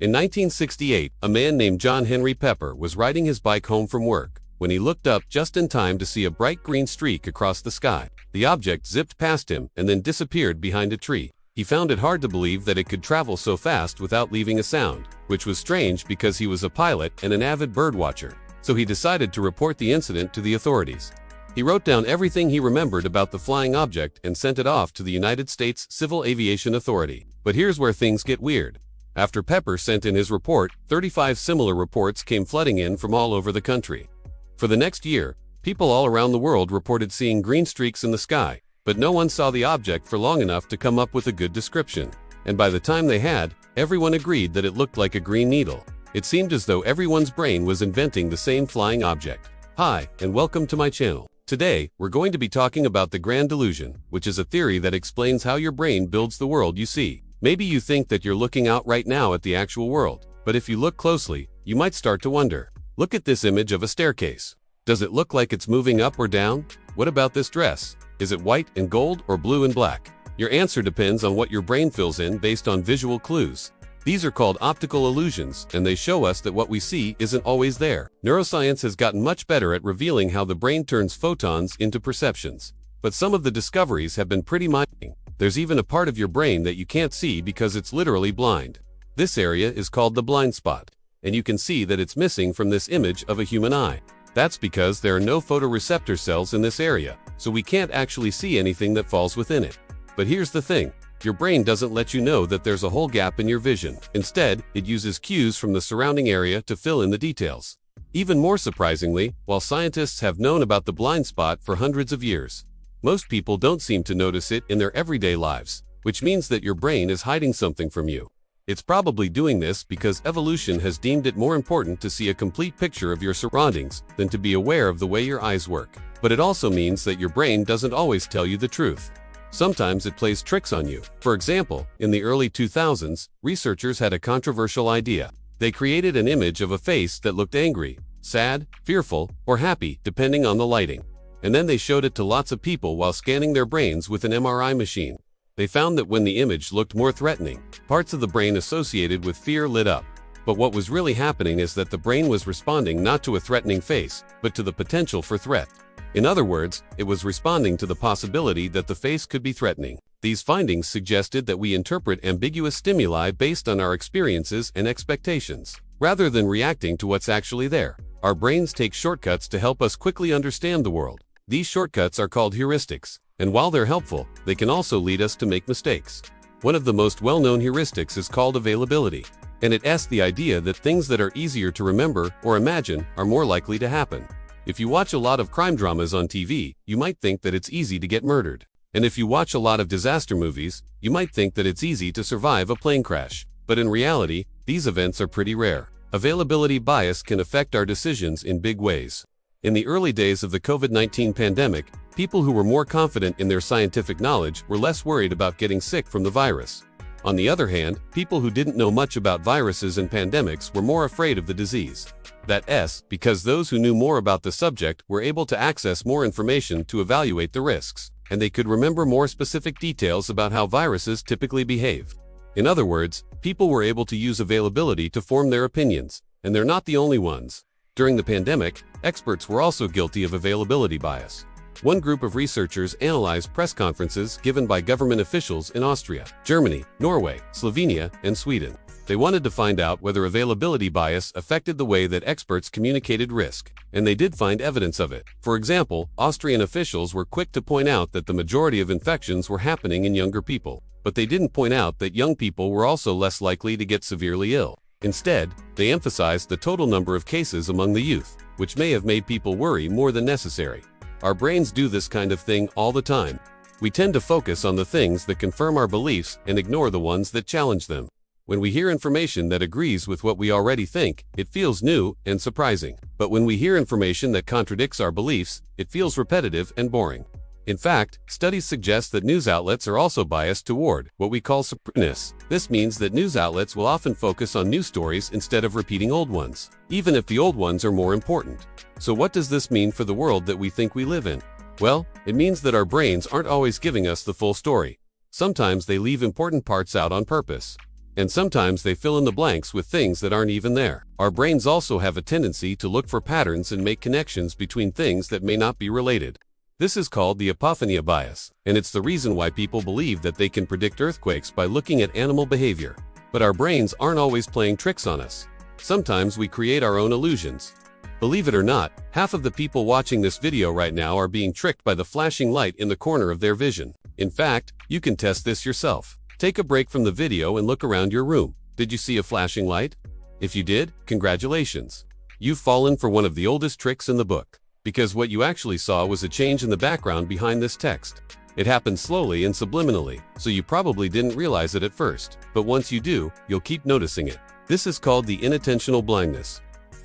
In 1968, a man named John Henry Pepper was riding his bike home from work when he looked up just in time to see a bright green streak across the sky. The object zipped past him and then disappeared behind a tree. He found it hard to believe that it could travel so fast without leaving a sound, which was strange because he was a pilot and an avid birdwatcher. So he decided to report the incident to the authorities. He wrote down everything he remembered about the flying object and sent it off to the United States Civil Aviation Authority. But here's where things get weird. After Pepper sent in his report, 35 similar reports came flooding in from all over the country. For the next year, people all around the world reported seeing green streaks in the sky, but no one saw the object for long enough to come up with a good description. And by the time they had, everyone agreed that it looked like a green needle. It seemed as though everyone's brain was inventing the same flying object. Hi, and welcome to my channel. Today, we're going to be talking about the grand delusion, which is a theory that explains how your brain builds the world you see. Maybe you think that you're looking out right now at the actual world, but if you look closely, you might start to wonder. Look at this image of a staircase. Does it look like it's moving up or down? What about this dress? Is it white and gold or blue and black? Your answer depends on what your brain fills in based on visual clues. These are called optical illusions, and they show us that what we see isn't always there. Neuroscience has gotten much better at revealing how the brain turns photons into perceptions. But some of the discoveries have been pretty mind-blowing. There's even a part of your brain that you can't see because it's literally blind. This area is called the blind spot, and you can see that it's missing from this image of a human eye. That's because there are no photoreceptor cells in this area, so we can't actually see anything that falls within it. But here's the thing. Your brain doesn't let you know that there's a whole gap in your vision. Instead, it uses cues from the surrounding area to fill in the details. Even more surprisingly, while scientists have known about the blind spot for hundreds of years, most people don't seem to notice it in their everyday lives, which means that your brain is hiding something from you. It's probably doing this because evolution has deemed it more important to see a complete picture of your surroundings than to be aware of the way your eyes work. But it also means that your brain doesn't always tell you the truth. Sometimes it plays tricks on you. For example, in the early 2000s, researchers had a controversial idea. They created an image of a face that looked angry, sad, fearful, or happy, depending on the lighting. And then they showed it to lots of people while scanning their brains with an MRI machine. They found that when the image looked more threatening, parts of the brain associated with fear lit up. But what was really happening is that the brain was responding not to a threatening face, but to the potential for threat. In other words, it was responding to the possibility that the face could be threatening. These findings suggested that we interpret ambiguous stimuli based on our experiences and expectations, rather than reacting to what's actually there. Our brains take shortcuts to help us quickly understand the world. These shortcuts are called heuristics, and while they're helpful, they can also lead us to make mistakes. One of the most well-known heuristics is called availability, and it asks the idea that things that are easier to remember or imagine are more likely to happen. If you watch a lot of crime dramas on TV, you might think that it's easy to get murdered. And if you watch a lot of disaster movies, you might think that it's easy to survive a plane crash. But in reality, these events are pretty rare. Availability bias can affect our decisions in big ways. In the early days of the COVID-19 pandemic, people who were more confident in their scientific knowledge were less worried about getting sick from the virus. On the other hand, people who didn't know much about viruses and pandemics were more afraid of the disease. That's because those who knew more about the subject were able to access more information to evaluate the risks, and they could remember more specific details about how viruses typically behave. In other words, people were able to use availability to form their opinions, and they're not the only ones. During the pandemic, experts were also guilty of availability bias. One group of researchers analyzed press conferences given by government officials in Austria, Germany, Norway, Slovenia, and Sweden. They wanted to find out whether availability bias affected the way that experts communicated risk, and they did find evidence of it. For example, Austrian officials were quick to point out that the majority of infections were happening in younger people, but they didn't point out that young people were also less likely to get severely ill. Instead, they emphasized the total number of cases among the youth, which may have made people worry more than necessary. Our brains do this kind of thing all the time. We tend to focus on the things that confirm our beliefs and ignore the ones that challenge them. When we hear information that agrees with what we already think, it feels new and surprising. But when we hear information that contradicts our beliefs, it feels repetitive and boring. In fact, studies suggest that news outlets are also biased toward what we call separateness. This means that news outlets will often focus on new stories instead of repeating old ones, even if the old ones are more important. So what does this mean for the world that we think we live in? Well, it means that our brains aren't always giving us the full story. Sometimes they leave important parts out on purpose. And sometimes they fill in the blanks with things that aren't even there. Our brains also have a tendency to look for patterns and make connections between things that may not be related. This is called the apophenia bias, and it's the reason why people believe that they can predict earthquakes by looking at animal behavior. But our brains aren't always playing tricks on us. Sometimes we create our own illusions. Believe it or not, half of the people watching this video right now are being tricked by the flashing light in the corner of their vision. In fact, you can test this yourself. Take a break from the video and look around your room. Did you see a flashing light? If you did, congratulations. You've fallen for one of the oldest tricks in the book. Because what you actually saw was a change in the background behind this text. It happened slowly and subliminally, so you probably didn't realize it at first. But once you do, you'll keep noticing it. This is called the inattentional blindness.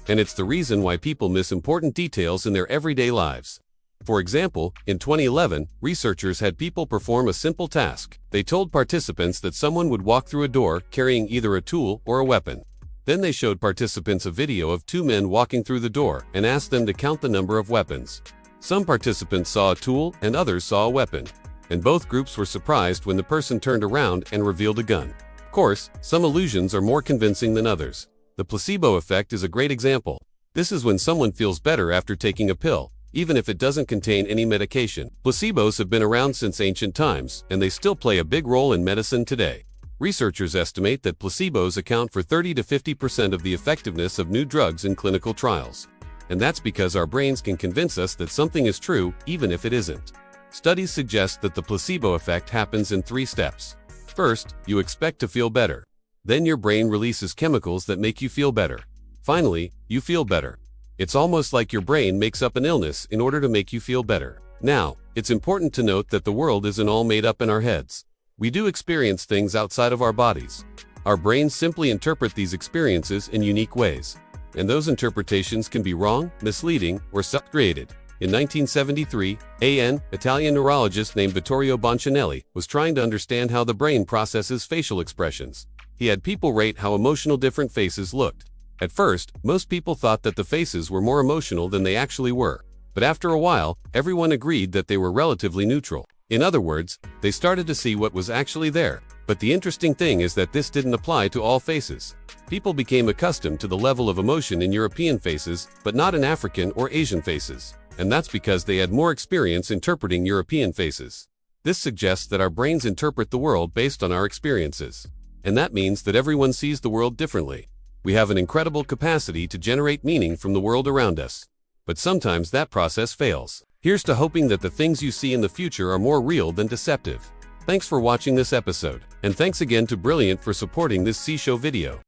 And it's the reason why people miss important details in their everyday lives. For example, in 2011, researchers had people perform a simple task. They told participants that someone would walk through a door carrying either a tool or a weapon. Then they showed participants a video of two men walking through the door and asked them to count the number of weapons. Some participants saw a tool and others saw a weapon. And both groups were surprised when the person turned around and revealed a gun. Of course, some illusions are more convincing than others. The placebo effect is a great example. This is when someone feels better after taking a pill, even if it doesn't contain any medication. Placebos have been around since ancient times, and they still play a big role in medicine today. Researchers estimate that placebos account for 30 to 50% of the effectiveness of new drugs in clinical trials. And that's because our brains can convince us that something is true even if it isn't. Studies suggest that the placebo effect happens in 3 steps. First, you expect to feel better. Then your brain releases chemicals that make you feel better. Finally, you feel better. It's almost like your brain makes up an illness in order to make you feel better. Now, it's important to note that the world isn't all made up in our heads. We do experience things outside of our bodies. Our brains simply interpret these experiences in unique ways. And those interpretations can be wrong, misleading, or self-created. In 1973, an Italian neurologist named Vittorio Boncinelli was trying to understand how the brain processes facial expressions. He had people rate how emotional different faces looked. At first, most people thought that the faces were more emotional than they actually were. But after a while, everyone agreed that they were relatively neutral. In other words, they started to see what was actually there. But the interesting thing is that this didn't apply to all faces. People became accustomed to the level of emotion in European faces, but not in African or Asian faces. And that's because they had more experience interpreting European faces. This suggests that our brains interpret the world based on our experiences. And that means that everyone sees the world differently. We have an incredible capacity to generate meaning from the world around us. But sometimes that process fails. Here's to hoping that the things you see in the future are more real than deceptive. Thanks for watching this episode, and thanks again to Brilliant for supporting this C-Show video.